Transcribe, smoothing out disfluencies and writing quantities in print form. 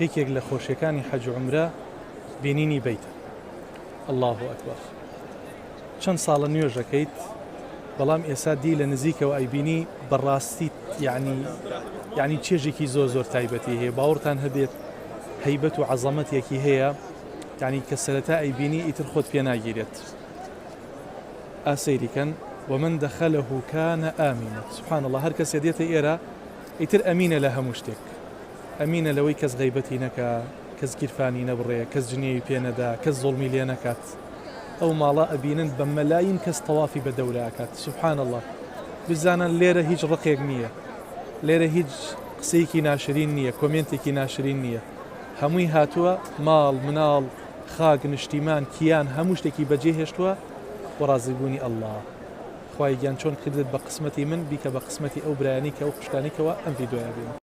یەکێک لە خۆشیەکانی حەج و عومرە بینینی بیتە. الله ئەکبەر. چەند ساڵە نوێژەکەیت بەڵام ئێستا دی لە نزیکەوە ئەیبینی بەڕاستی یعنی چێژێکی زۆر تایبەتی هەیە، باوەڕتان هەبێت هەیبەت و عەزەمەتێکی هەیە، یعنی کە سەرەتا ئەیبینی ئیتر خۆت پێ ناگیرێت. ئاسەیریکەن ومن دخله كان آمنا. سبحان الله، هەر کەسێ دێتە ئێرە ئیتر ئەمینە لە هەموو شتێک، ئەمینە لەوەی کەس غەیبەتی نەکا، کەس گیرفانی نەبڕێ، کەس جنێوی پێ نەدا، کەس زوڵمی لێ نەکات. ئەو ماڵە ئەبینن بە مەلاین کەس تەوافی بە دەولاکات. سبحان الله، بزانن لێرە هیچ ڕقێک نییە، لێرە هیچ قسەیەکی ناشرین نییە، کۆمنتێکی ناشرین نییە، هەمووی هاتووە ماڵ مناڵ خاک نیشتیمان کیان هەموو شتێکی بەجێ هێشتووە و ڕازیبوونی ئەڵڵا. خوای گیان چۆن کردت بە قسمەتی من بیکە بە قسمەتی ئەو برایانی کە ئەو خوشکانێکەوە ئەم ڤیدیۆیە بین.